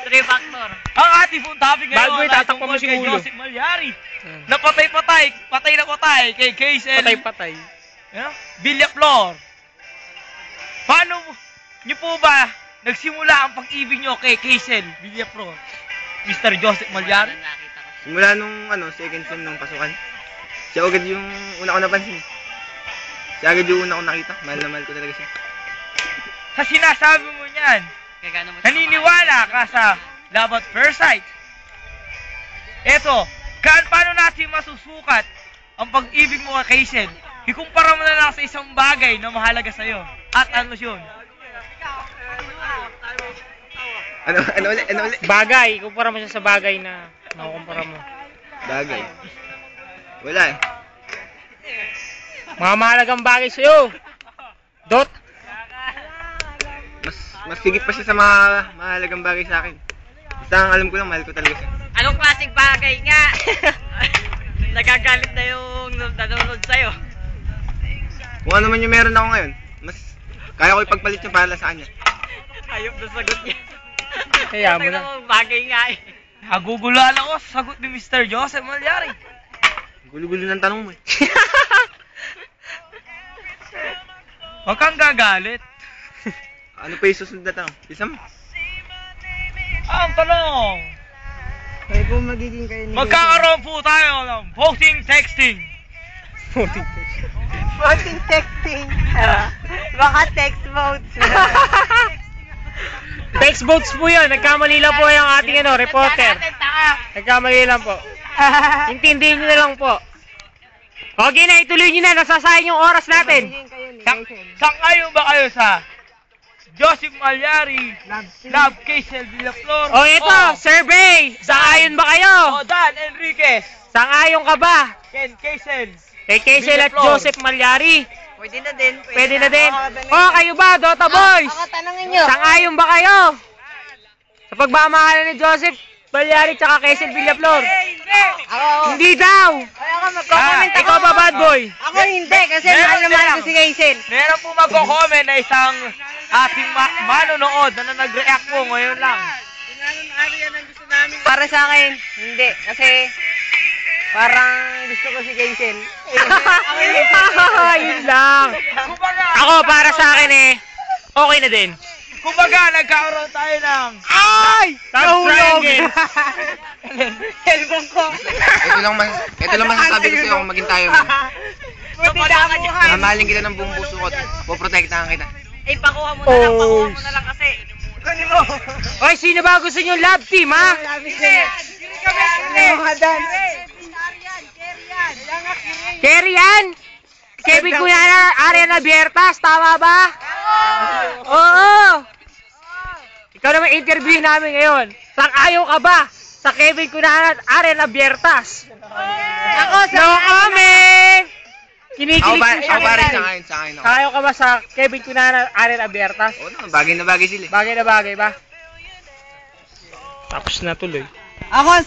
Three-factor. Ang ating pong topic ngayon Bago ay itatakpan mo tungkol si kay Ulo. Joseph Malyari. Na patay kay Kaysel. Patay. Villaflor. Paano niyo po ba nagsimula ang pag-ibig niyo kay Kaysel Villaflor? Mr. Joseph Malyari? Simula nung second sem nung pasukan. Siya agad yung una ko napansin. Siya agad yung una ko nakita. Mahal na mahal ko talaga siya. Sa sinasabi mo niyan, naniniwala ka sa love at first sight. Eto, paano natin masusukat ang pag-ibig mo kay Kaysel? Ikumpara mo na lang sa isang bagay na mahalaga sa'yo. At ano yun? Ano ulit? Bagay, kumpara mo siya sa bagay na nakukumpara mo. Bagay. Wala eh. Mga mahalagang bagay sa'yo. Dot. Mas higit pa siya sa mga mahalagang bagay sa akin. Basta ang alam ko lang, mahal ko talaga siya. Anong klaseng bagay nga? Nagagalit na yung nanonood sa'yo. Kung ano man yung meron ako ngayon, mas kaya ko ipagpalit yung para sa kanya. Ayop na sagot niya. Kaya mo na. Bagay nga eh. Nagugulan ako sa sagot ni Mr. Joseph Malyari. Gulo-gulo ng tanong mo eh. Huwag kang gagalit. Ano pa yung susunod na tanong? Isa mo? Ang tanong, Kayo po magiging kayo ni magkakaroon po tayo ng voting texting. Voting texting. Baka text votes. Text votes po yun. Nagkamali lang po yung ating reporter. Nagkamali lang po. Intindihin nyo na lang po. Okay na, ituloy nyo na. Nasasayang yung oras natin. Sang-ayon ba kayo sa Joseph Malyari, Love Kaysel Villaflor? O ito, survey. Sang-ayon ba kayo? O Dan Enriquez, Sang-ayon ka ba? Ken Kaysel. Kay Kaysel at Villaflor. Joseph Malyari. Pwede na din. Pwede na din. O, kayo ba, Dota Boys? Ako tanongin nyo. Sang-ayon ba kayo? Sa pagmamahalan ni Joseph Malyari tsaka Kaysel Villaflor? Ako. Hindi daw. Ay, ako magko-comment ako. Ikaw ba, bad boy? Ako hindi kasi mahal na mahal ko si Kaysel. Meron po magko-comment na isang ating manonood na nag-react po ngayon lang. Para sa akin, hindi. Kasi parang gusto ko si Kaysel. Yun lang. Ako, para sa akin okay na din. Kumbaga, nagkaroon tayo ng Ay! Nahulog! Cellphone ko. Ito lang masasabi ko sa'yo kung maging tayo man. Buti na ako. Mamahalin kita ng buong puso ko. Poprotektahan kita. Eh, pakuha mo na lang kasi. Kunin mo. Oy, sino ba gusto nyo love team, ha? Kerry yan? Kevin Cunana, Arian Abiertas, tama ba? Oo! Ikaw naman interview namin ngayon. Sang-ayaw ka ba sa Kevin Cunana at Arian Abiertas? Ako sa No comment! Kinikilig Ako pa rin sa akin ako. Ayaw ka ba sa Kevin Cunana at Arian Abiertas? Oo naman, bagay na bagay sila eh. Bagay na bagay ba? Tapos na tuloy. Ako